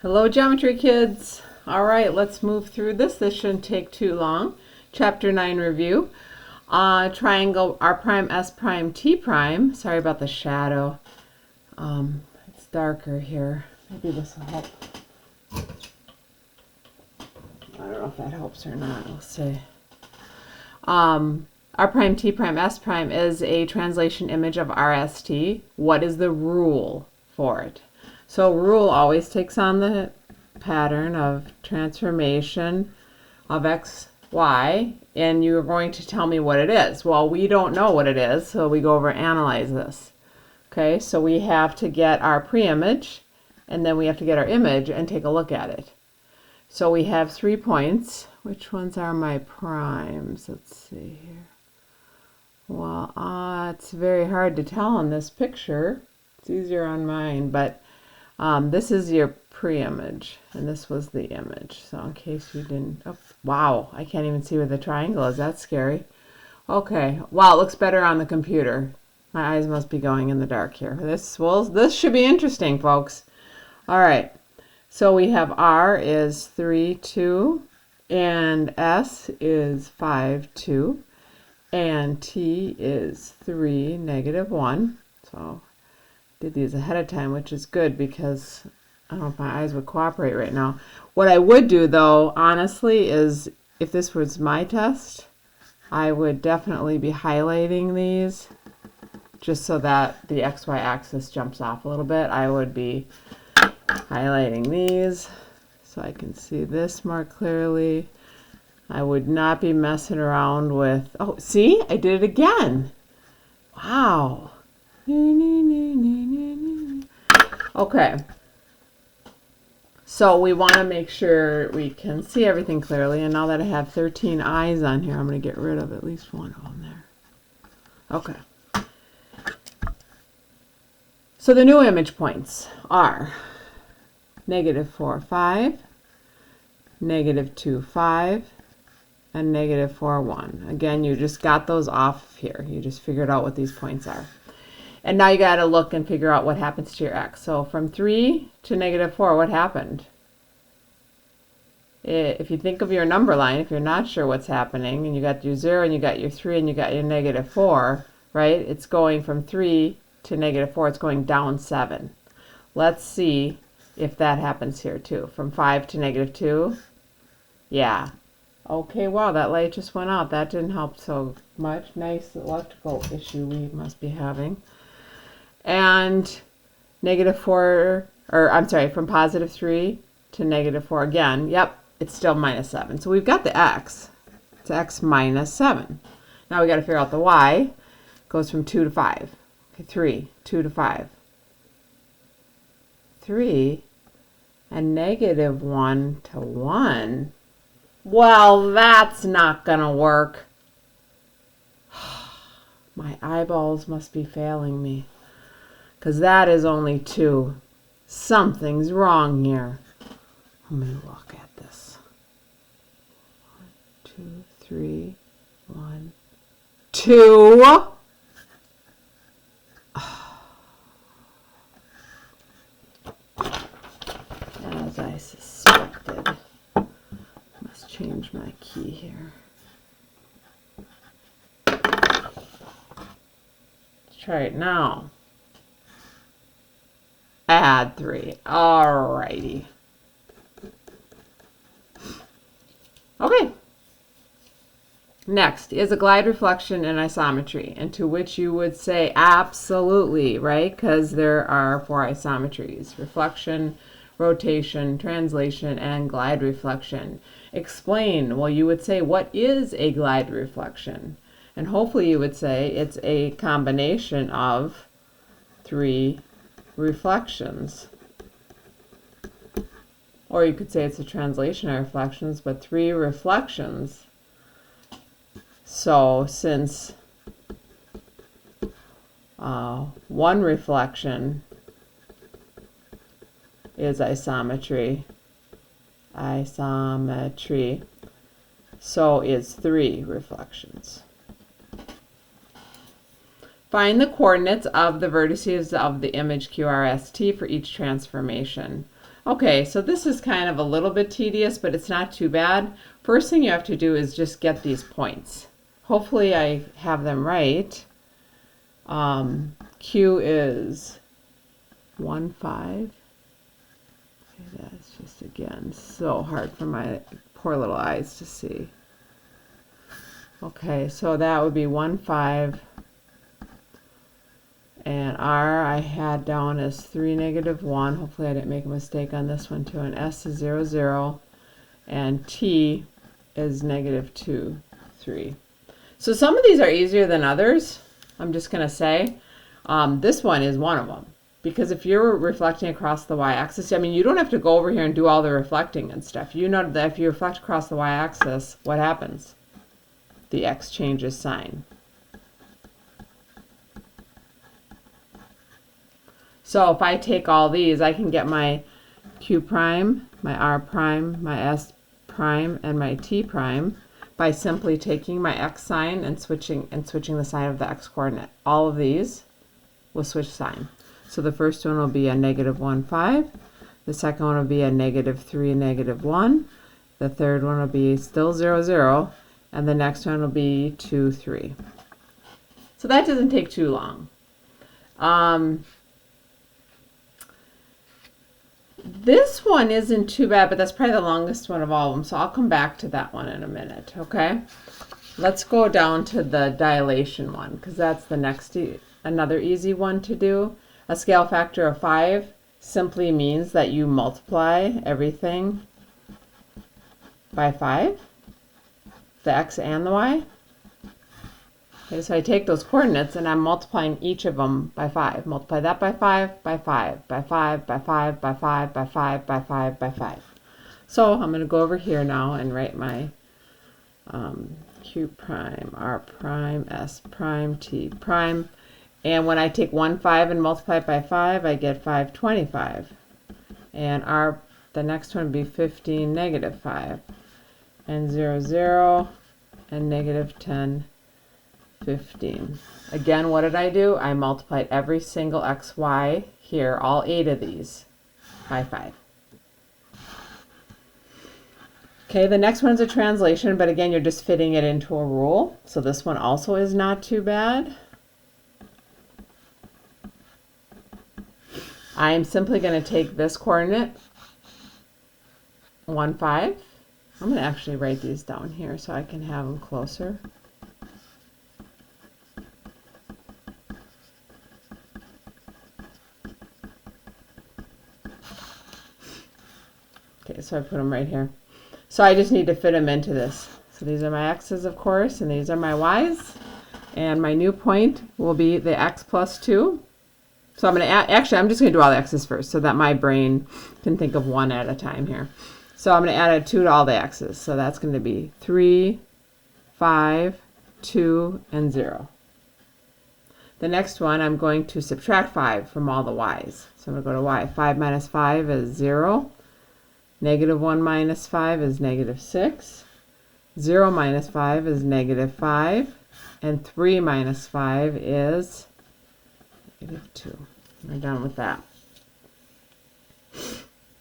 Hello, geometry kids. All right, let's move through this. This shouldn't take too long. Chapter 9 review. Triangle R prime, S prime, T prime. Sorry about the shadow. It's darker here. Maybe this will help. I don't know if that helps or not. We'll see. R prime, T prime, S prime is a translation image of RST. What is the rule for it? So rule always takes on the pattern of transformation of x, y, and you're going to tell me what it is. Well, we don't know what it is, so we go over and analyze this. Okay, so we have to get our pre-image, and then we have to get our image and take a look at it. So we have 3 points. Which ones are my primes? Let's see here. Well, it's very hard to tell in this picture. It's easier on mine, but this is your pre-image, and this was the image. So in case you didn't, oh, wow, I can't even see where the triangle is. That's scary. Okay, wow, it looks better on the computer. My eyes must be going in the dark here. This should be interesting, folks. All right, so we have R is 3, 2, and S is 5, 2, and T is 3, -1. So did these ahead of time, which is good because I don't know if my eyes would cooperate right now. What I would do, though, honestly, is if this was my test, I would definitely be highlighting these just so that the XY axis jumps off a little bit. I would be highlighting these so I can see this more clearly. I would not be messing around with, oh, see, I did it again. Wow. Okay, so we want to make sure we can see everything clearly, and now that I have 13 eyes on here, I'm going to get rid of at least one of them there. Okay, so the new image points are -4, 5, -2, 5, and -4, 1. Again, you just got those off here. You just figured out what these points are. And now you got to look and figure out what happens to your x. So from 3 to -4, what happened? If you think of your number line, if you're not sure what's happening, and you got your 0, and you got your 3, and you got your -4, right? It's going from 3 to -4. It's going down 7. Let's see if that happens here too. From 5 to -2. Yeah. Okay, wow, that light just went out. That didn't help so much. Nice electrical issue we must be having. And -4, or I'm sorry, from +3 to -4 again. Yep, it's still -7. So we've got the x. It's x -7. Now we got to figure out the y. It goes from 2 to 5. Okay, 3, 2 to 5. 3 and -1 to 1. Well, that's not going to work. My eyeballs must be failing me, because that is only 2. Something's wrong here. Let me look at this. 1, 2, 3, 1, 2. As I suspected. Must change my key here. Let's try it now. Add 3. Alrighty. Okay. Next is a glide, reflection, and isometry, and to which you would say absolutely, right? Because there are 4 isometries: reflection, rotation, translation, and glide reflection. Explain. Well, you would say, what is a glide reflection? And hopefully you would say it's a combination of 3 reflections. Or you could say it's a translation of reflections, but 3 reflections. So since 1 reflection is isometry, so is 3 reflections. Find the coordinates of the vertices of the image QRST for each transformation. Okay, so this is kind of a little bit tedious, but it's not too bad. First thing you have to do is just get these points. Hopefully I have them right. Q is 1, 5. Okay, that's just, again, so hard for my poor little eyes to see. Okay, so that would be 1, 5. And R I had down as 3, -1. Hopefully I didn't make a mistake on this one too. And S is 0, 0. And T is -2, 3. So some of these are easier than others. I'm just going to say. This one is one of them. Because if you're reflecting across the y-axis, I mean, you don't have to go over here and do all the reflecting and stuff. You know that if you reflect across the y-axis, what happens? The x changes sign. So if I take all these, I can get my Q prime, my R prime, my S prime, and my T prime by simply taking my x sign and switching the sign of the x coordinate. All of these will switch sign. So the first one will be a -1, 5. The second one will be a -3, -1. The third one will be still 0, 0. And the next one will be 2, 3. So that doesn't take too long. This one isn't too bad, but that's probably the longest one of all of them, so I'll come back to that one in a minute, okay? Let's go down to the dilation one, because that's the next, another easy one to do. A scale factor of 5 simply means that you multiply everything by 5, the x and the y. Okay, so I take those coordinates and I'm multiplying each of them by 5. Multiply that by 5, by 5, by 5, by 5, by 5, by 5, by 5, by 5. So I'm going to go over here now and write my Q prime, R prime, S prime, T prime. And when I take 1, 5 and multiply it by 5, I get 525. And R, the next one would be 15, -5. And 0, 0, and -10, 15. Again, what did I do? I multiplied every single x, y here, all 8 of these, by 5. Okay, the next one is a translation, but again, you're just fitting it into a rule. So this one also is not too bad. I am simply going to take this coordinate, 1, 5. I'm going to actually write these down here so I can have them closer. Okay, so I put them right here. So I just need to fit them into this. So these are my x's, of course, and these are my y's. And my new point will be the x plus 2. So I'm going to add, actually, I'm just going to do all the x's first so that my brain can think of one at a time here. So I'm going to add a 2 to all the x's. So that's going to be 3, 5, 2, and 0. The next one, I'm going to subtract 5 from all the y's. So I'm going to go to y. 5 minus 5 is 0. -1 minus 5 is -6. 0 minus 5 is -5. And 3 minus 5 is -2. We're done with that.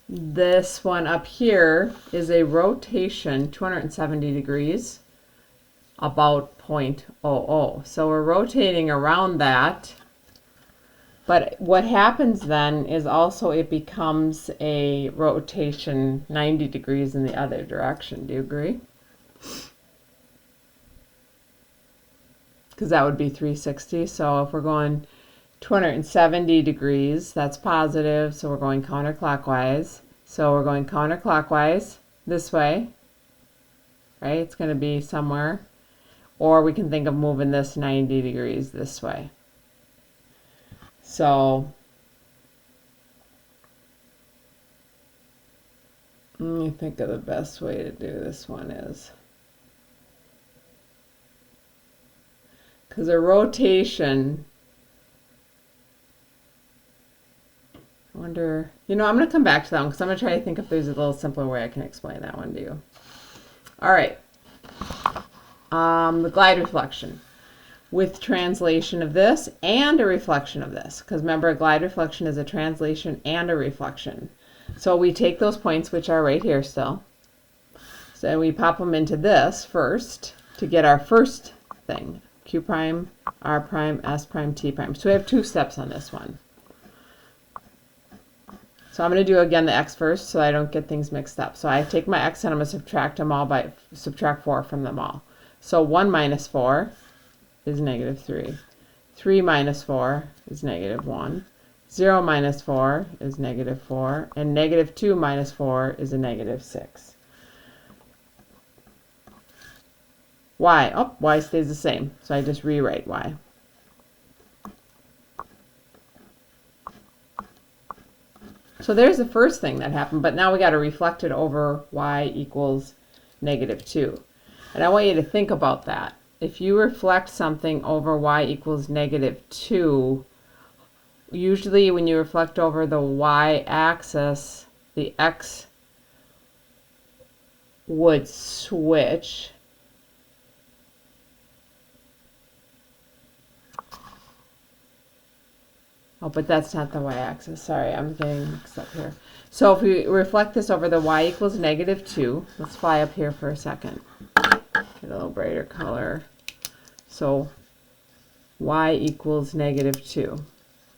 This one up here is a rotation 270 degrees, about 0.00. So we're rotating around that. But what happens then is also it becomes a rotation 90 degrees in the other direction. Do you agree? Because that would be 360. So if we're going 270 degrees, that's positive, so we're going counterclockwise. So we're going counterclockwise this way, right? It's going to be somewhere. Or we can think of moving this 90 degrees this way. So let me think of the best way to do this one is. Because a rotation, I wonder, I'm going to come back to that one because I'm going to try to think if there's a little simpler way I can explain that one to you. All right. The glide reflection with translation of this and a reflection of this. Because remember, a glide reflection is a translation and a reflection. So we take those points, which are right here still. So we pop them into this first to get our first thing. Q prime, R prime, S prime, T prime. So we have 2 steps on this one. So I'm going to do again the x first so I don't get things mixed up. So I take my x and I'm going to subtract them all by subtract 4 from them all. So 1 minus 4 is negative 3. 3 minus 4 is negative 1. 0 minus 4 is negative 4. And negative 2 minus 4 is a negative 6. Y. Oh, y stays the same. So I just rewrite y. So there's the first thing that happened, but now we got to reflect it over y equals negative 2. And I want you to think about that. If you reflect something over y equals negative 2, usually when you reflect over the y-axis, the x would switch. Oh, but that's not the y-axis. Sorry, I'm getting mixed up here. So if we reflect this over the y equals negative 2, let's fly up here for a second. Get a little brighter color. So y equals negative 2.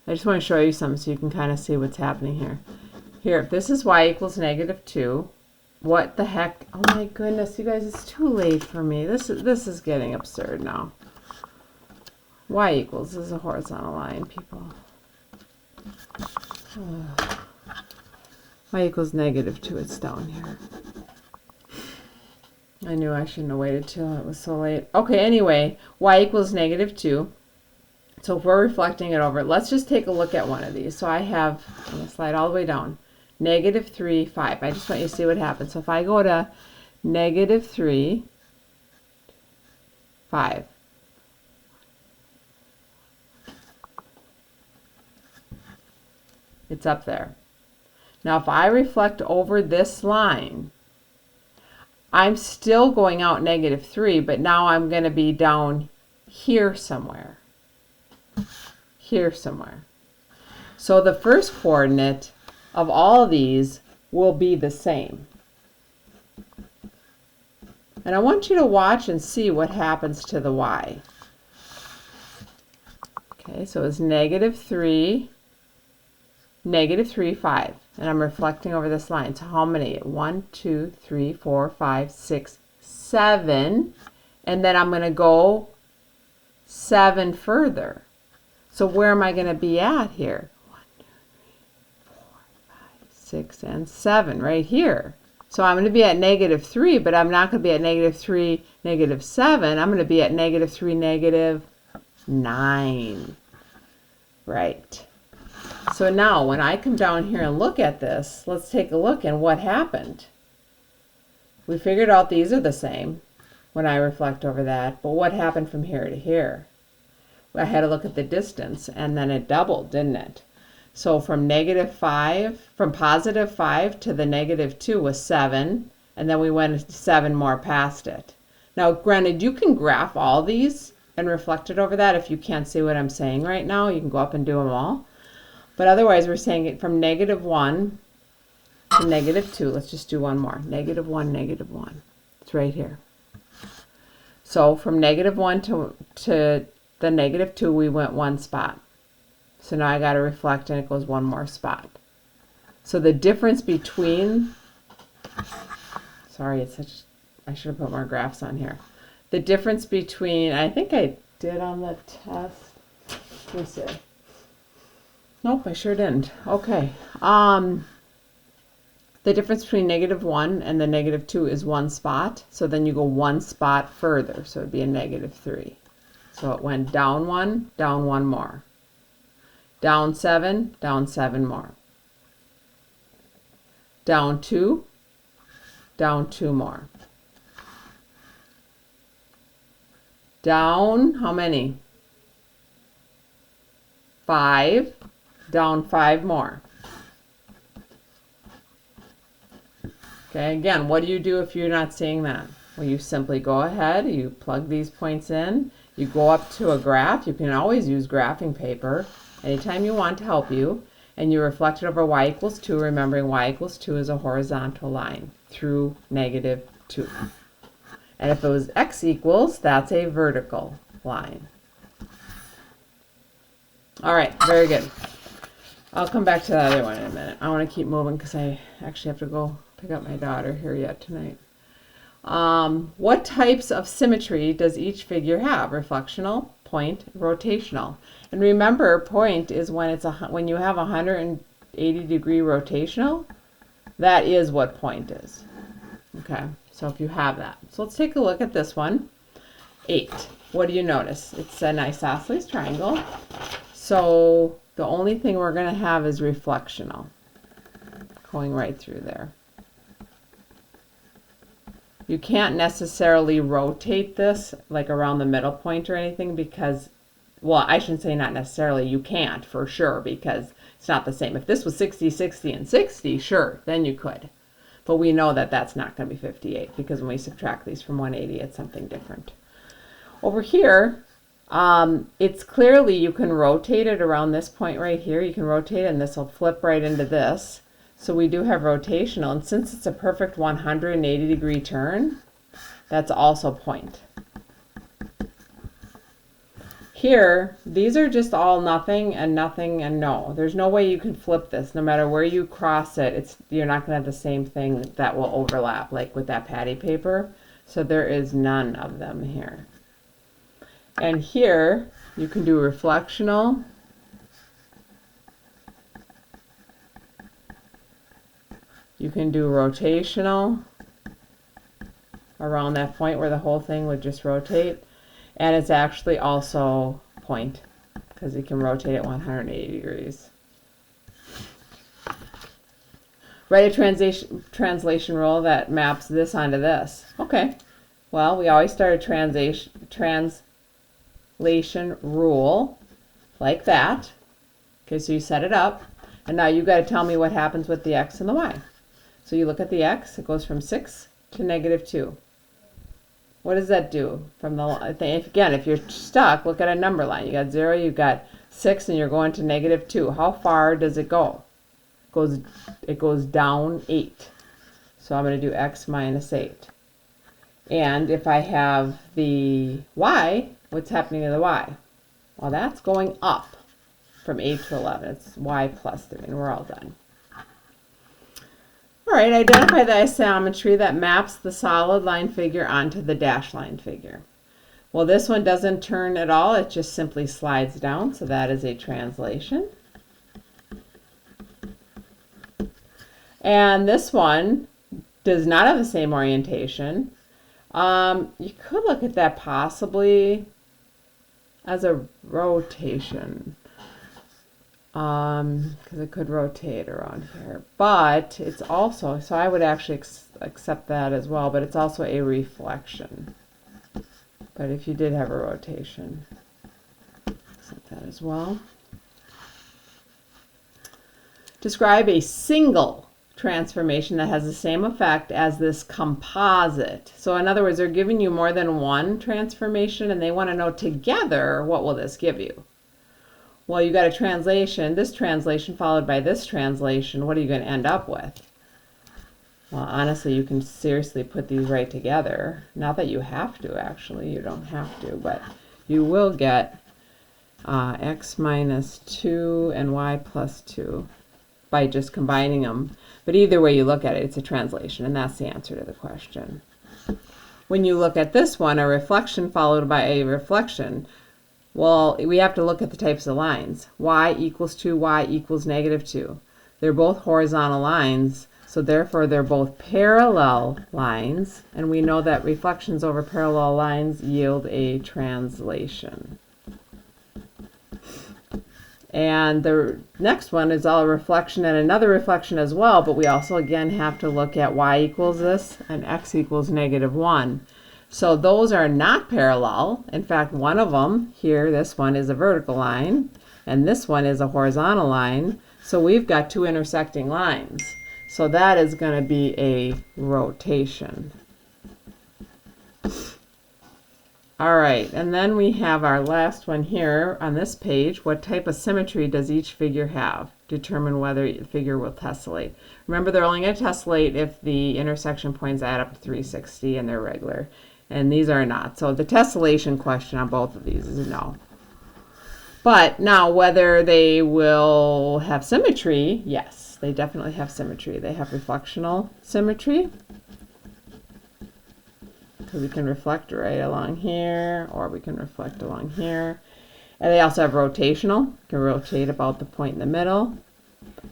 I just want to show you something so you can kind of see what's happening here. Here, if this is y equals negative 2, what the heck? Oh my goodness, you guys, it's too late for me. This is getting absurd now. Y equals is a horizontal line, people. Y equals negative 2, it's down here. I knew I shouldn't have waited till it was so late. Okay, anyway, y equals negative 2. So if we're reflecting it over, let's just take a look at one of these. So I have, I'm going to slide all the way down, negative 3, 5. I just want you to see what happens. So if I go to negative 3, 5. It's up there. Now if I reflect over this line, I'm still going out negative 3, but now I'm going to be down here somewhere. Here somewhere. So the first coordinate of all of these will be the same. And I want you to watch and see what happens to the y. Okay, so it's negative 3, 5. And I'm reflecting over this line. So how many? 1, 2, 3, 4, 5, 6, 7. And then I'm going to go 7 further. So where am I going to be at here? 1, 2, 3, 4, 5, 6, and 7 right here. So I'm going to be at negative 3, but I'm not going to be at negative 3, negative 7. I'm going to be at negative 3, negative 9. Right. So now when I come down here and look at this, let's take a look at what happened. We figured out these are the same when I reflect over that, but what happened from here to here? I had to look at the distance, and then it doubled, didn't it? So from negative 5, from positive 5 to the negative 2 was 7, and then we went 7 more past it. Now, granted, you can graph all these and reflect it over that. If you can't see what I'm saying right now, you can go up and do them all. But otherwise, we're saying it from negative 1 to negative 2. Let's just do one more. Negative 1, negative 1. It's right here. So from negative 1 to the negative 2, we went 1 spot. So now I got to reflect, and it goes 1 more spot. So the difference between, sorry, it's such, I should have put more graphs on here. The difference between, I think I did on the test. Let me see. Nope, I sure didn't. Okay. The difference between negative 1 and the negative 2 is 1 spot. So then you go 1 spot further. So it would be a negative 3. So it went down 1 more. Down 7 more. Down 2 more. Down, how many? 5. Down 5 more. Okay, again, what do you do if you're not seeing that? Well, you simply go ahead, you plug these points in, you go up to a graph. You can always use graphing paper anytime you want to help you. and you reflect it over y equals 2, remembering y equals 2 is a horizontal line through negative 2. And if it was x equals, that's a vertical line. All right, very good. I'll come back to the other one in a minute. I want to keep moving because I actually have to go pick up my daughter here yet tonight. What types of symmetry does each figure have? Reflectional, point, rotational. And remember, point is when you have 180-degree rotational. That is what point is. Okay, so if you have that. So let's take a look at this one. 8. What do you notice? It's an isosceles triangle. So the only thing we're going to have is reflectional going right through there. You can't necessarily rotate this like around the middle point or anything because, well, I shouldn't say not necessarily. You can't for sure because it's not the same. If this was 60, 60, and 60, sure, then you could. But we know that that's not going to be 58 because when we subtract these from 180, it's something different. Over here, it's clearly you can rotate it around this point right here. You can rotate it and this will flip right into this. So we do have rotational, and since it's a perfect 180-degree turn, that's also point. Here, these are just all nothing and nothing and no. There's no way you can flip this. No matter where you cross it, you're not going to have the same thing that will overlap, like with that patty paper. So there is none of them here. And here, you can do reflectional. You can do rotational around that point where the whole thing would just rotate. And it's actually also point because you can rotate it 180 degrees. Write a translation rule that maps this onto this. Okay. Well, we always start a translation rule like that. Okay, so you set it up. And now you've got to tell me what happens with the x and the y. So you look at the x, it goes from 6 to negative 2. What does that do? Again, if you're stuck, look at a number line. You got 0, you got 6, and you're going to negative 2. How far does it go? It goes down 8. So I'm going to do x minus 8. And if I have the y, what's happening to the y? Well, that's going up from 8 to 11. It's y plus 3, and we're all done. All right, identify the isometry that maps the solid line figure onto the dashed line figure. Well, this one doesn't turn at all. It just simply slides down, so that is a translation. And this one does not have the same orientation. You could look at that possibly as a rotation. Because it could rotate around here, but it's also, so I would actually accept that as well, but it's also a reflection. But if you did have a rotation, accept that as well. Describe a single transformation that has the same effect as this composite. So in other words, they're giving you more than one transformation and they want to know together, what will this give you? Well, you got a translation, this translation followed by this translation. What are you going to end up with? Well, honestly, you can seriously put these right together. Not that you have to, actually. You don't have to, but you will get x minus 2 and y plus 2 by just combining them. But either way you look at it, it's a translation, and that's the answer to the question. When you look at this one, a reflection followed by a reflection, well, we have to look at the types of lines. Y equals 2, y equals negative 2. They're both horizontal lines, so therefore they're both parallel lines, and we know that reflections over parallel lines yield a translation. And the next one is all a reflection and another reflection as well, but we also again have to look at y equals this and x equals negative 1. So those are not parallel. In fact, one of them here, this one is a vertical line, and this one is a horizontal line. So we've got two intersecting lines. So that is going to be a rotation. All right, and then we have our last one here on this page. What type of symmetry does each figure have? Determine whether the figure will tessellate. Remember, they're only going to tessellate if the intersection points add up to 360 and they're regular. And these are not. So the tessellation question on both of these is no. But now whether they will have symmetry, yes, they definitely have symmetry. They have reflectional symmetry, because we can reflect right along here, or we can reflect along here. And they also have rotational. You can rotate about the point in the middle.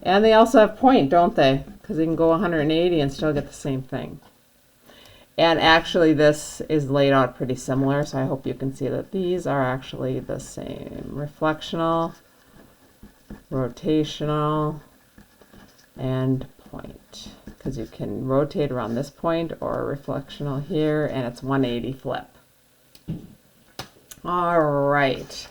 And they also have point, don't they? Because they can go 180 and still get the same thing. And actually this is laid out pretty similar, so I hope you can see that these are actually the same. Reflectional, rotational, and point. Because you can rotate around this point or reflectional here, and it's 180 flip. All right.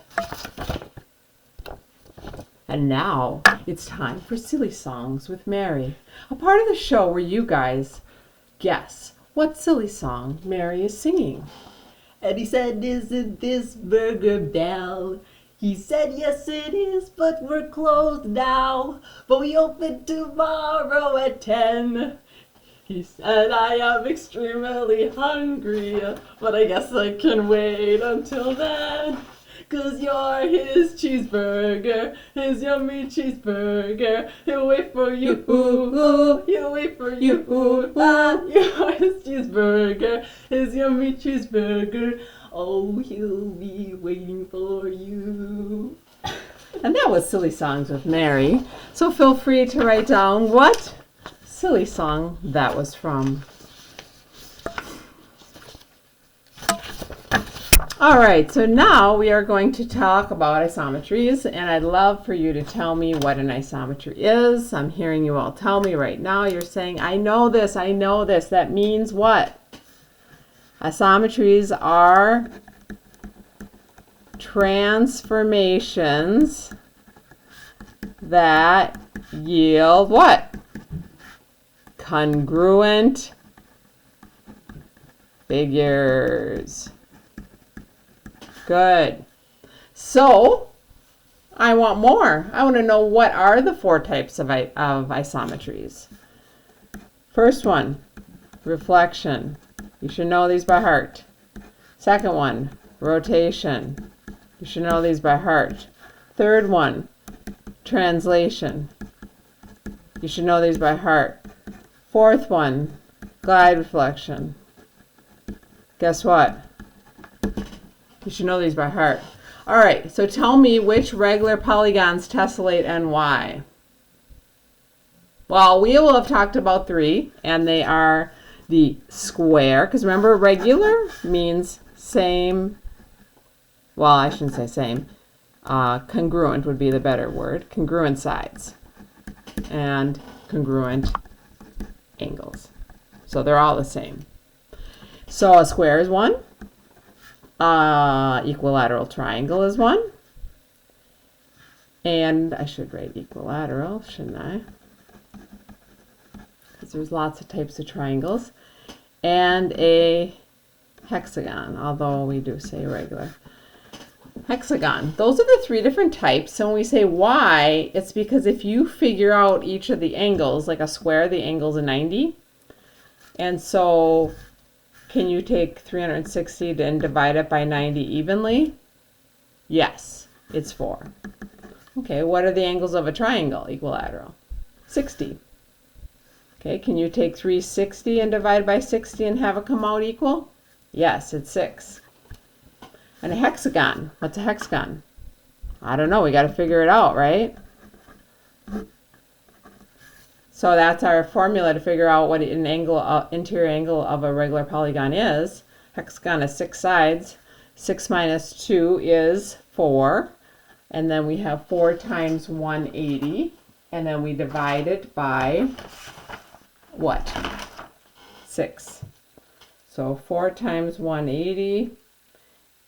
And now it's time for Silly Songs with Mary, a part of the show where you guys guess what silly song Mary is singing. And he said, "Isn't this Burger Bell?" He said, "Yes it is, but we're closed now. But we open tomorrow at 10. He said, "I am extremely hungry, but I guess I can wait until then. 'Cause you're his cheeseburger, his yummy cheeseburger. He'll wait for you, he'll wait for you. You're his cheeseburger, his yummy cheeseburger. Oh, he'll be waiting for you." And that was Silly Songs with Mary. So feel free to write down what silly song that was from. All right, so now we are going to talk about isometries, and I'd love for you to tell me what an isometry is. I'm hearing you all tell me right now. You're saying, I know this, I know this. That means what? Isometries are transformations that yield what? Congruent figures. Good. So, I want more. I want to know, what are the 4 types of isometries. First one, reflection. You should know these by heart. Second one, rotation. You should know these by heart. Third one, translation. You should know these by heart. Fourth one, glide reflection. Guess what? You should know these by heart. All right, so tell me which regular polygons tessellate and why. Well, we will have talked about 3, and they are the square, because remember, regular means same, well, I shouldn't say same. Congruent would be the better word. Congruent sides and congruent angles. So they're all the same. So a square is one. Equilateral triangle is one. And I should write equilateral, shouldn't I? Because there's lots of types of triangles. And a hexagon, although we do say regular. Hexagon. Those are the 3 different types. So when we say why, it's because if you figure out each of the angles, like a square, the angle's a 90. And so can you take 360 and divide it by 90 evenly? Yes, it's 4. Okay, what are the angles of a triangle, equilateral? 60. Okay, can you take 360 and divide by 60 and have it come out equal? Yes, it's 6. And a hexagon, what's a hexagon? I don't know, we got to figure it out, right? So that's our formula to figure out what an angle, interior angle of a regular polygon is. Hexagon has 6 sides. 6 minus 2 is 4. And then we have 4 times 180. And then we divide it by what? 6. So 4 times 180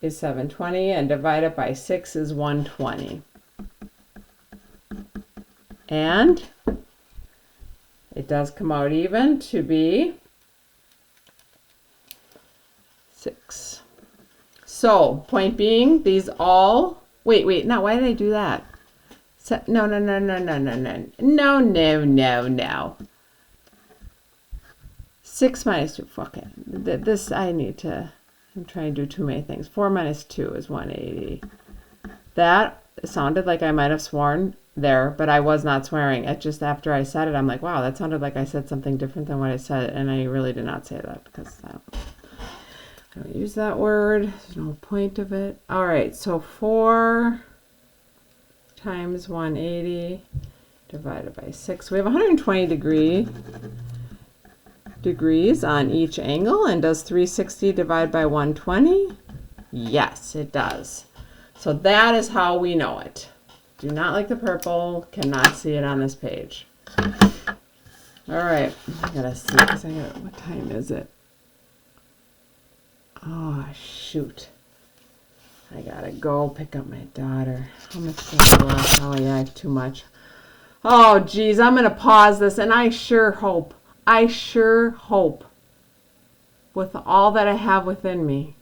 is 720, and divide it by 6 is 120. And it does come out even to be 6. So, point being, these all, wait, no, why did I do that? So, no. No. 6 minus 2, fuck it. This, I'm trying to do too many things. 4 minus 2 is 180. That sounded like I might have sworn there, but I was not swearing. It just, after I said it, I'm like, wow, that sounded like I said something different than what I said, and I really did not say that because I don't use that word. There's no point of it. All right, so 4 times 180 divided by 6. We have 120 degrees on each angle, and does 360 divide by 120? Yes, it does. So that is how we know it. Do not like the purple, cannot see it on this page. All right, I gotta see, because what time is it? Oh, shoot. I gotta go pick up my daughter. How much do I have left? Oh, yeah, I have too much. Oh, geez, I'm gonna pause this, and I sure hope, with all that I have within me,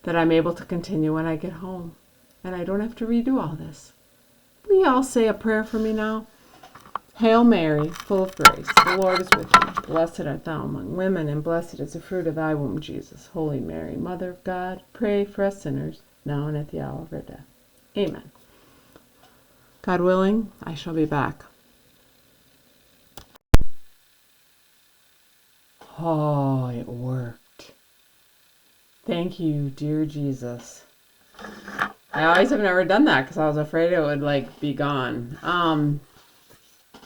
that I'm able to continue when I get home, and I don't have to redo all this. Will you all say a prayer for me now? Hail Mary, full of grace, the Lord is with thee. Blessed art thou among women, and blessed is the fruit of thy womb, Jesus. Holy Mary, Mother of God, pray for us sinners, now and at the hour of our death. Amen. God willing, I shall be back. Oh, it worked. Thank you, dear Jesus. I always have never done that because I was afraid it would be gone.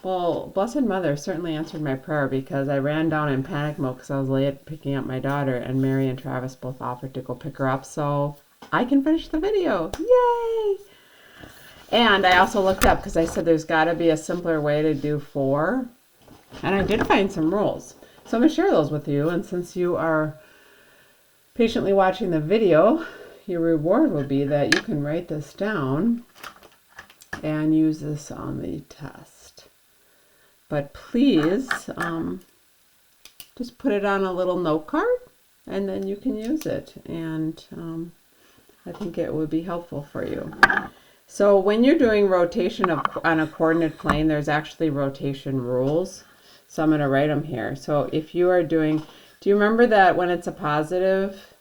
Well, Blessed Mother certainly answered my prayer because I ran down in panic mode because I was late picking up my daughter, and Mary and Travis both offered to go pick her up so I can finish the video. Yay! And I also looked up because I said there's got to be a simpler way to do 4, and I did find some rules. So I'm going to share those with you, and since you are patiently watching the video, your reward will be that you can write this down and use this on the test. But please just put it on a little note card, and then you can use it. And I think it would be helpful for you. So when you're doing rotation on a coordinate plane, there's actually rotation rules. So I'm going to write them here. So if you are doing, do you remember that when it's a positive,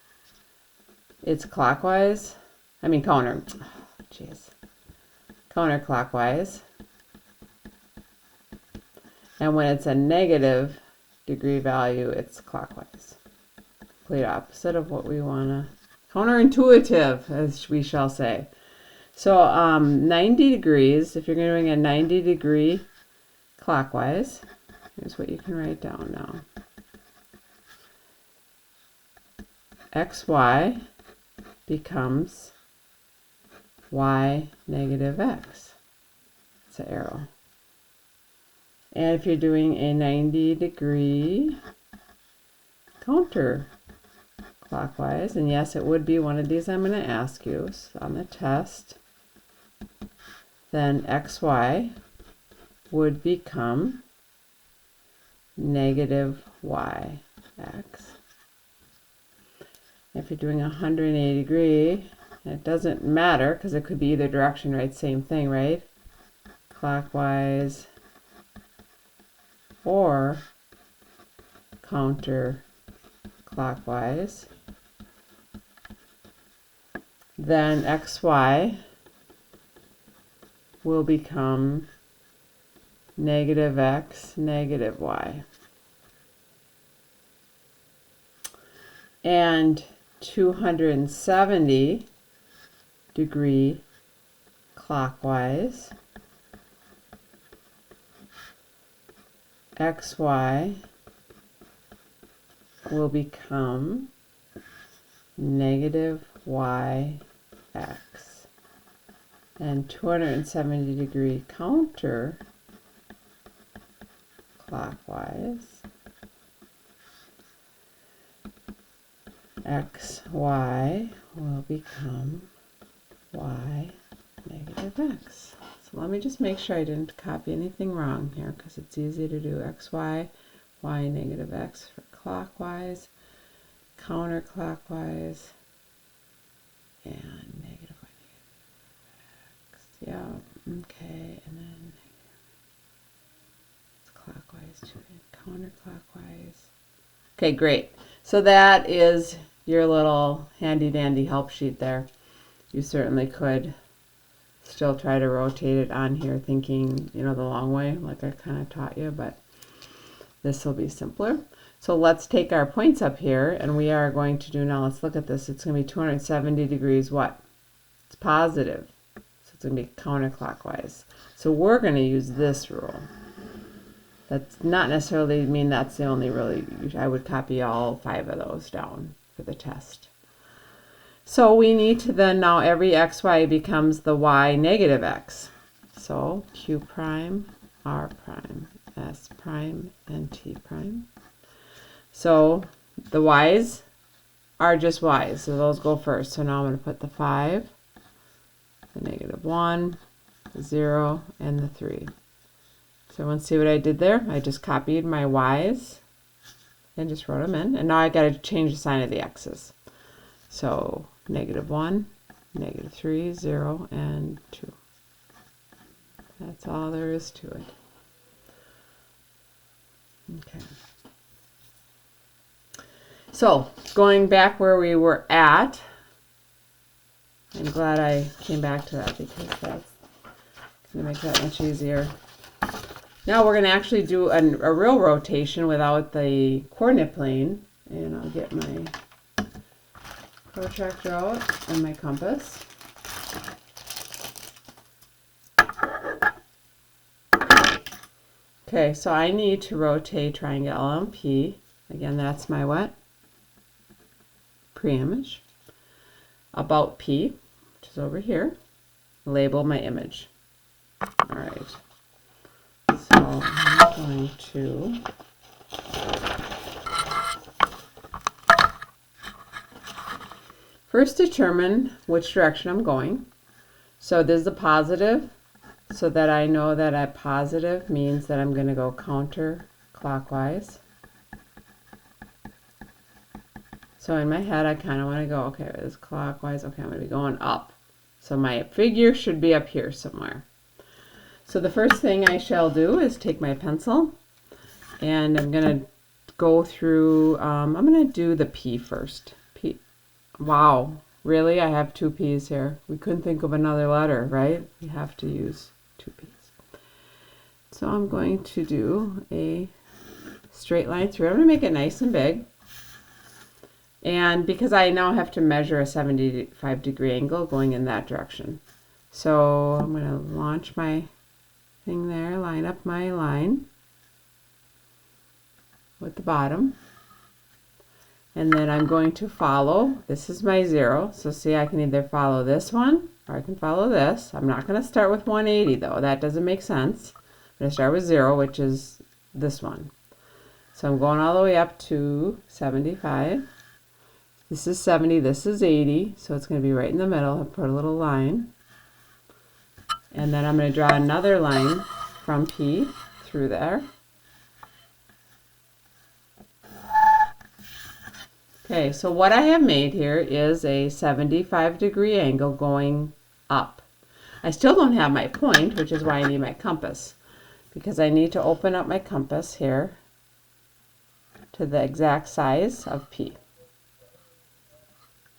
it's clockwise? I mean counterclockwise. And when it's a negative degree value, it's clockwise. Complete opposite of what we want to, counterintuitive, as we shall say. So 90 degrees, if you're doing a 90 degree clockwise, here's what you can write down now. XY becomes y negative x. It's an arrow. And if you're doing a 90 degree counterclockwise, and yes, it would be one of these I'm going to ask you on the test, then xy would become negative yx. If you're doing a 180 degree, it doesn't matter because it could be either direction, right? Same thing, right? Clockwise or counterclockwise. Then xy will become negative x, negative y. And 270 degree clockwise, xy will become negative yx. And 270 degree counter clockwise, xy will become y negative x. So let me just make sure I didn't copy anything wrong here because it's easy to do. Xy, y negative x for clockwise, counterclockwise, and negative 1, x. Yeah, okay, and then it's clockwise to counterclockwise. Okay, great. So that is your little handy dandy help sheet there. You certainly could still try to rotate it on here thinking, the long way, like I kind of taught you, but this will be simpler. So let's take our points up here, and we are going to do, now let's look at this. It's going to be 270 degrees what? It's positive. So it's going to be counterclockwise. So we're going to use this rule. That's not necessarily mean that's the only really, I would copy all 5 of those down for the test. So we need to then, now every xy becomes the y negative x. So q prime, r prime, s prime, and t prime. So the y's are just y's, so those go first. So now I'm going to put the 5, the negative 1, the 0, and the 3. So everyone see what I did there? I just copied my y's and just wrote them in. And now I got to change the sign of the x's. So negative 1, negative 3, 0, and 2. That's all there is to it. Okay. So going back where we were at, I'm glad I came back to that because that's going to make that much easier. Now we're going to actually do a real rotation without the coordinate plane. And I'll get my protractor out and my compass. Okay, so I need to rotate triangle LMP. Again, that's my what? Pre-image. About P, which is over here. Label my image. All right. So I'm going to first determine which direction I'm going. So this is a positive, so that I know that a positive means that I'm going to go counterclockwise. So in my head, I kind of want to go, okay, it's clockwise. Okay, I'm going to be going up. So my figure should be up here somewhere. So the first thing I shall do is take my pencil, and I'm going to go through, I'm going to do the P first. P. Wow, really? I have 2 P's here. We couldn't think of another letter, right? We have to use 2 P's. So I'm going to do a straight line through. I'm going to make it nice and big. And because I now have to measure a 75-degree angle going in that direction. So I'm going to launch my thing there, line up my line with the bottom. And then I'm going to follow, this is my 0. So see, I can either follow this one or I can follow this. I'm not going to start with 180 though. That doesn't make sense. I'm going to start with 0, which is this one. So I'm going all the way up to 75. This is 70, this is 80, so it's going to be right in the middle. I'll put a little line. And then I'm going to draw another line from P through there. Okay, so what I have made here is a 75-degree angle going up. I still don't have my point, which is why I need my compass, because I need to open up my compass here to the exact size of P.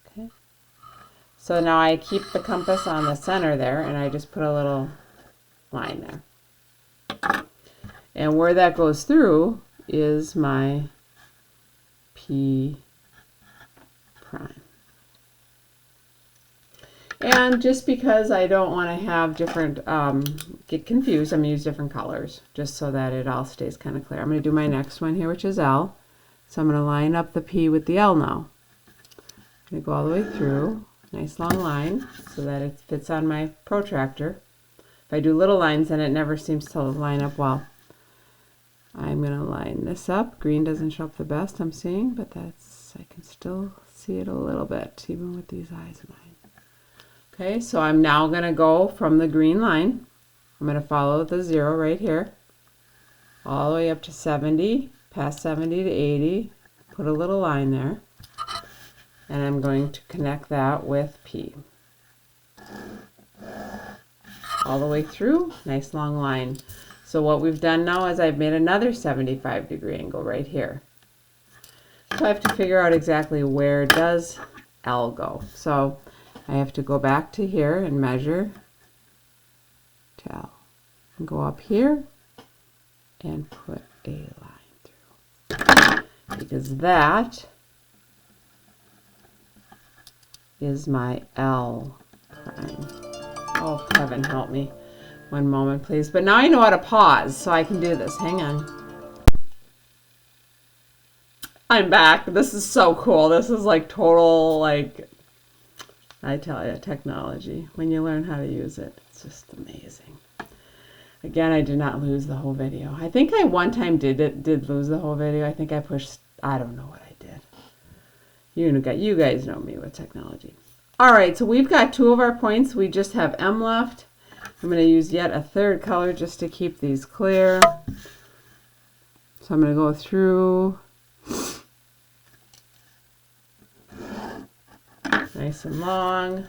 Okay. So now I keep the compass on the center there, and I just put a little line there. And where that goes through is my P prime. And just because I don't want to have different, get confused, I'm going to use different colors just so that it all stays kind of clear. I'm going to do my next one here, which is L. So I'm going to line up the P with the L now. I'm going to go all the way through, nice long line, so that it fits on my protractor. If I do little lines, then it never seems to line up well. I'm going to line this up. Green doesn't show up the best, I'm seeing, but that's, I can still see it a little bit, even with these eyes of mine. Okay, so I'm now going to go from the green line. I'm going to follow the 0 right here, all the way up to 70, past 70 to 80, put a little line there. and I'm going to connect that with P. All the way through, nice long line. So what we've done now is I've made another 75-degree angle right here. So I have to figure out exactly where does L go. So I have to go back to here and measure to L. And go up here and put a line through. Because that is my L prime. Oh, heaven help me. One moment, please. But now I know how to pause, so I can do this. Hang on. I'm back. This is so cool. This is like total, like, I tell you, technology. When you learn how to use it, it's just amazing. Again, I did not lose the whole video. I think I one time did lose the whole video. I think I pushed, I don't know what I did. You guys know me with technology. All right, so we've got two of our points. We just have M left. I'm going to use yet a third color just to keep these clear. So I'm going to go through. Nice and long.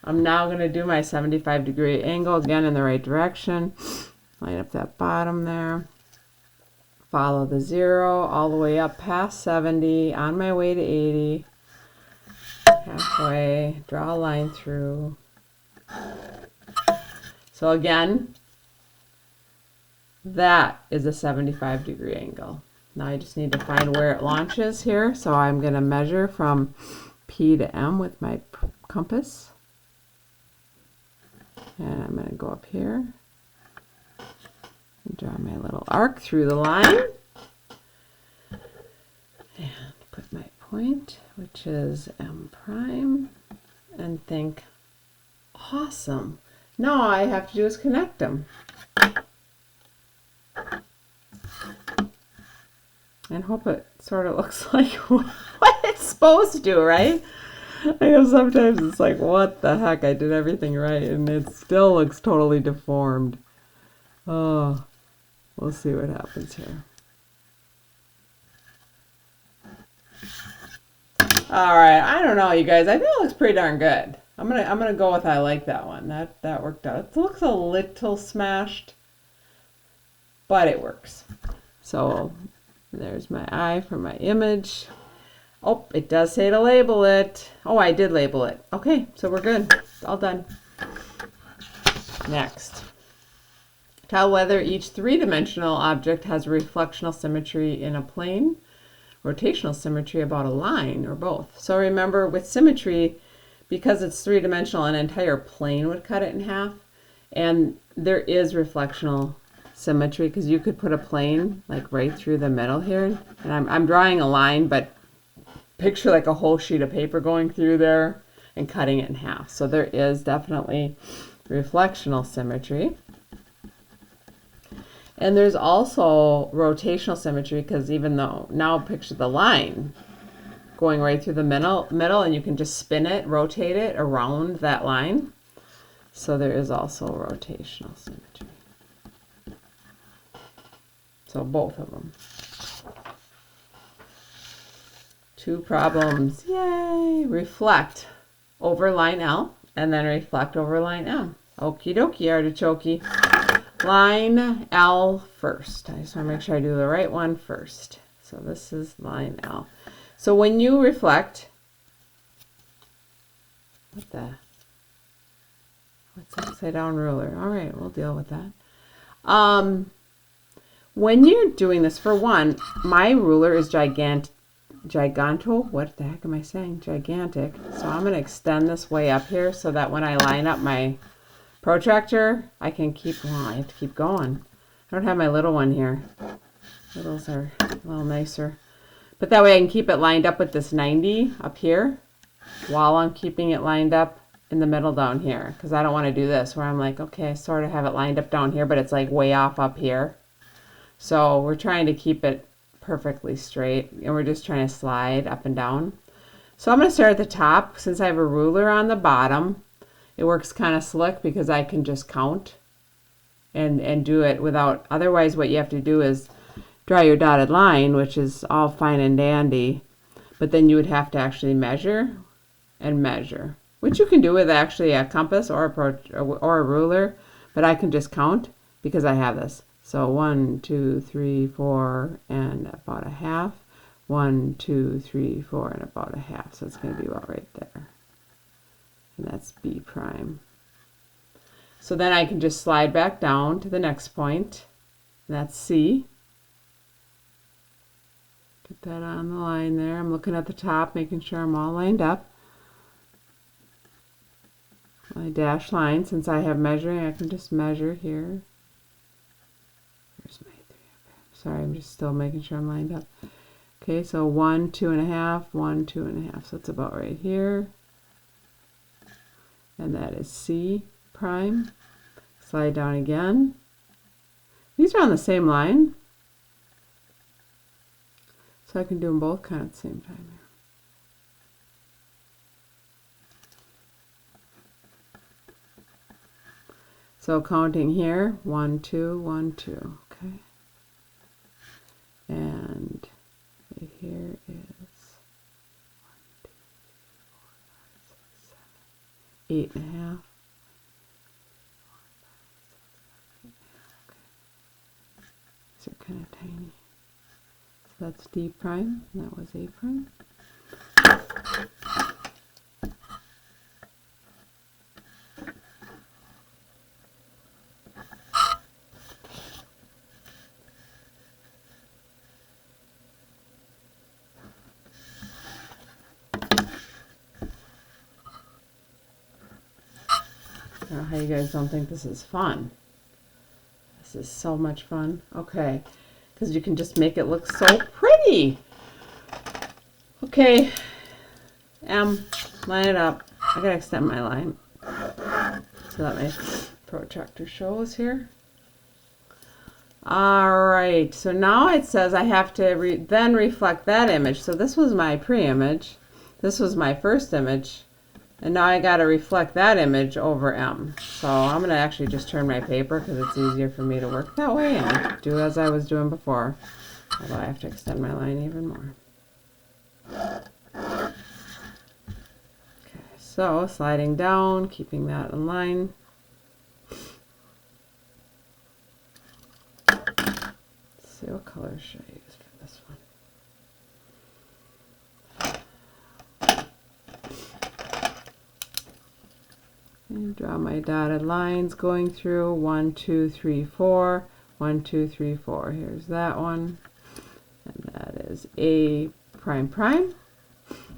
I'm now going to do my 75-degree angle again in the right direction. Line up that bottom there. Follow the 0 all the way up past 70, on my way to 80. Halfway, draw a line through. So again, that is a 75-degree angle. Now I just need to find where it launches here. So I'm going to measure from P to M with my compass. And I'm going to go up here and draw my little arc through the line. And put my point, which is M prime, and think, awesome. Now all I have to do is connect them. And hope it sort of looks like what it's supposed to, right? I know sometimes it's like, what the heck? I did everything right, and it still looks totally deformed. Oh, we'll see what happens here. All right, I don't know, you guys. I think it looks pretty darn good. I'm gonna go with I like that one. That worked out. It looks a little smashed, but it works. So there's my eye for my image. Oh, it does say to label it. Oh, I did label it. Okay, so we're good. It's all done. Next. Tell whether each three-dimensional object has reflectional symmetry in a plane, rotational symmetry about a line, or both. So remember, with symmetry, because it's three-dimensional, an entire plane would cut it in half. And there is reflectional symmetry, because you could put a plane like right through the middle here. And I'm drawing a line, but picture like a whole sheet of paper going through there and cutting it in half. So there is definitely reflectional symmetry. And there's also rotational symmetry, because even though, now picture the line going right through the middle, and you can just spin it, rotate it around that line. So there is also rotational symmetry. So both of them. Two problems. Yay! Reflect over line L and then reflect over line M. Okie dokie, artichoke. Line L first. I just want to make sure I do the right one first. So this is line L. So when you reflect, what's upside down ruler? All right, we'll deal with that. When you're doing this, for one, my ruler is giganto. What the heck am I saying? Gigantic. So I'm going to extend this way up here so that when I line up my protractor, I can keep, well, I have to keep going. I don't have my little one here. Littles are a little nicer. But that way I can keep it lined up with this 90 up here while I'm keeping it lined up in the middle down here. Because I don't want to do this where I'm like, okay, I sort of have it lined up down here, but it's like way off up here. So we're trying to keep it perfectly straight, and we're just trying to slide up and down. So I'm going to start at the top. Since I have a ruler on the bottom, it works kind of slick because I can just count and do it without, otherwise what you have to do is draw your dotted line, which is all fine and dandy, but then you would have to actually measure and measure, which you can do with actually a compass or a ruler, but I can just count because I have this. So 1, 2, 3, 4, and about a half. 1, 2, 3, 4, and about a half. So it's going to be about right there. And that's B prime. So then I can just slide back down to the next point. And that's C. Get that on the line there. I'm looking at the top, making sure I'm all lined up. My dashed line, since I have measuring, I can just measure here. Here's my 3. Sorry, I'm just still making sure I'm lined up. Okay, so 1, 2.5, 1, 2.5. So it's about right here. And that is C prime. Slide down again. These are on the same line. So I can do them both kind of at the same time here. So counting here, 1, 2, 1, 2, okay. And right here is 8.5. These are kind of tiny. So that's D prime, and that was A prime. I don't know how you guys don't think this is fun. This is so much fun. Okay, because you can just make it look so pretty. Okay, line it up. I gotta extend my line so that my protractor shows here. Alright, so now it says I have to then reflect that image. So this was my pre-image. This was my first image. And now I got to reflect that image over M. So I'm going to actually just turn my paper because it's easier for me to work that way and do as I was doing before. Although I have to extend my line even more. Okay, so sliding down, keeping that in line. Let's see, what color should I use for this one? And draw my dotted lines going through 1, 2, 3, 4, 1, 2, 3, 4. Here's that one, and that is A prime prime.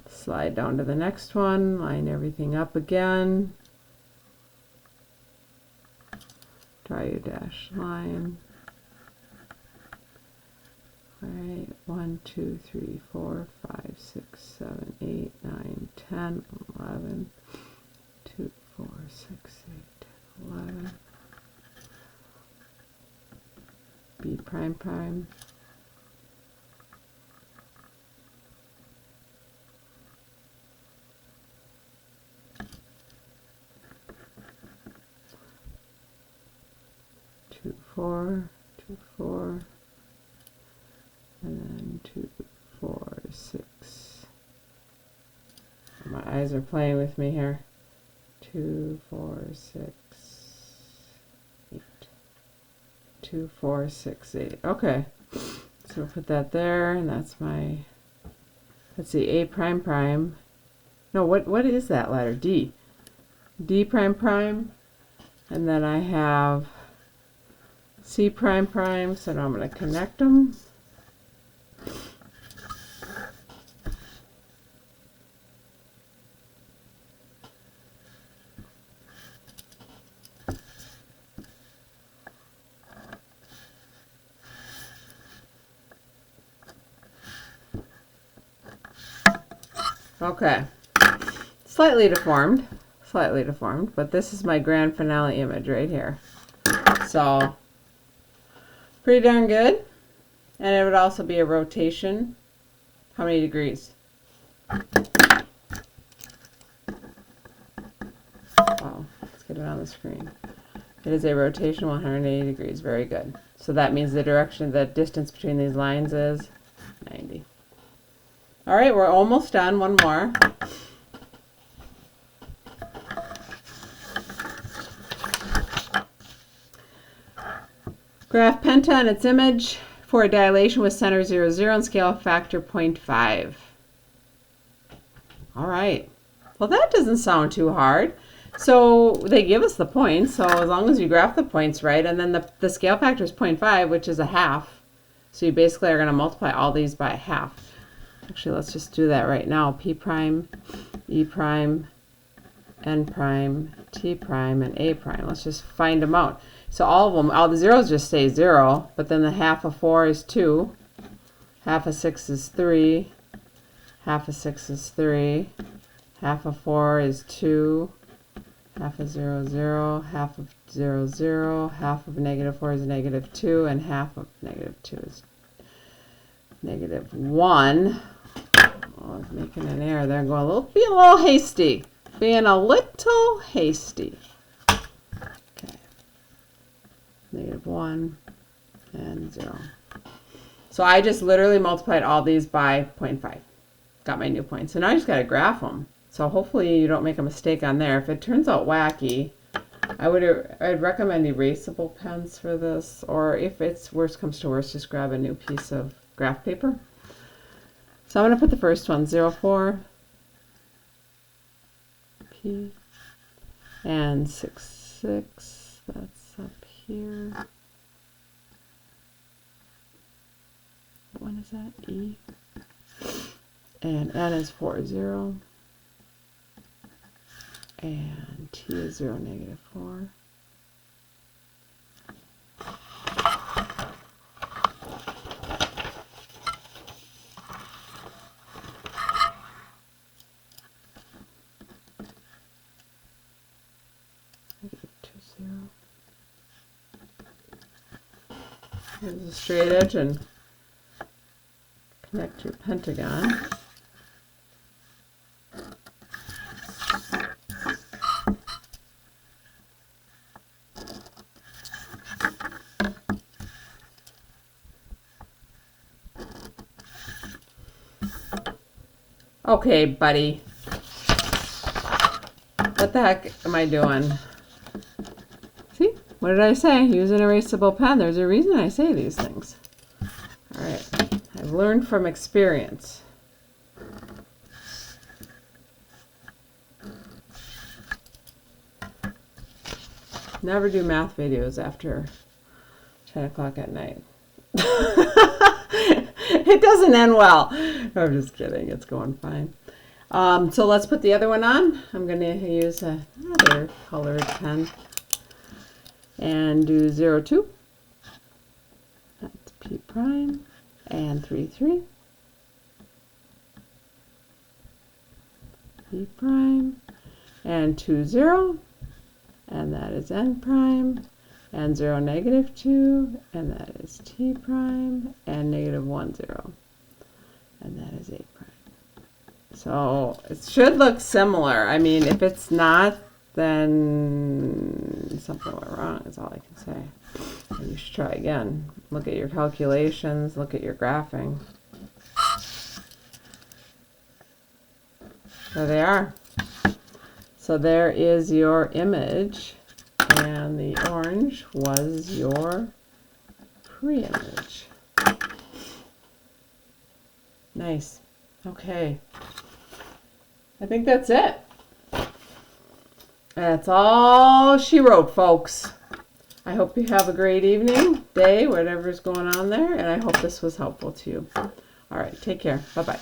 Slide down to the next one, line everything up again. Draw your dashed line. All right, 1, 2, 3, 4, 5, 6, 7, 8, 9, 10, 11, 2, 4, 6, 8, 11. B prime prime. Two, 4, 2, 4, and then 2, 4, 6. My eyes are playing with me here. 2, 4, 6, 8. 2, 4, 6, 8. Okay, so we'll put that there, and that's my, let's see, A prime prime. No, what is that letter? D. D prime prime, and then I have C prime prime, so now I'm going to connect them. Okay, slightly deformed, but this is my grand finale image right here. So, pretty darn good. And it would also be a rotation. How many degrees? Wow, let's get it on the screen. It is a rotation 180 degrees, very good. So that means the direction, the distance between these lines is 90. All right, we're almost done. One more. Graph penta and its image for a dilation with center 0, 0 and scale factor 0.5. All right. Well, that doesn't sound too hard. So they give us the points. So as long as you graph the points right, and then the scale factor is 0.5, which is a half. So you basically are going to multiply all these by half. Actually, let's just do that right now. P prime, E prime, N prime, T prime, and A prime. Let's just find them out. So all of them, all the zeros just stay 0, but then the half of 4 is 2, half of 6 is 3, half of 6 is 3, half of 4 is 2, half of 0, 0, half of 0, 0, half of negative 4 is negative 2, and half of negative 2 is negative 1. Oh, I was making an error there. Being a little hasty. Being a little hasty. Okay. Negative 1 and 0. So I just literally multiplied all these by 0.5. Got my new points. So now I just got to graph them. So hopefully you don't make a mistake on there. If it turns out wacky, I'd recommend erasable pens for this. Or if it's worst comes to worst, just grab a new piece of graph paper. So I'm going to put the first one, 0, 4, P, and 6, 6. That's up here. What one is that? E. And N is 4, 0. And T is 0, negative 4. Negative 2, 0. Here's a straight edge and connect your pentagon. Okay, buddy. What the heck am I doing? See? What did I say? Use an erasable pen. There's a reason I say these things. All right. I've learned from experience. Never do math videos after 10 o'clock at night. It doesn't end well. I'm just kidding. It's going fine. So let's put the other one on. I'm going to use another colored pen and do 0, 2. That's P prime. And 3, 3. P prime. And 2, 0. And that is N prime. And 0, negative 2, and that is T prime, and negative 1, 0, and that is A prime. So it should look similar. I mean, if it's not, then something went wrong is all I can say. And you should try again. Look at your calculations, look at your graphing. There they are. So there is your image. And the orange was your pre-image. Nice. Okay. I think that's it. That's all she wrote, folks. I hope you have a great evening, day, whatever's going on there, and I hope this was helpful to you. All right, take care. Bye-bye.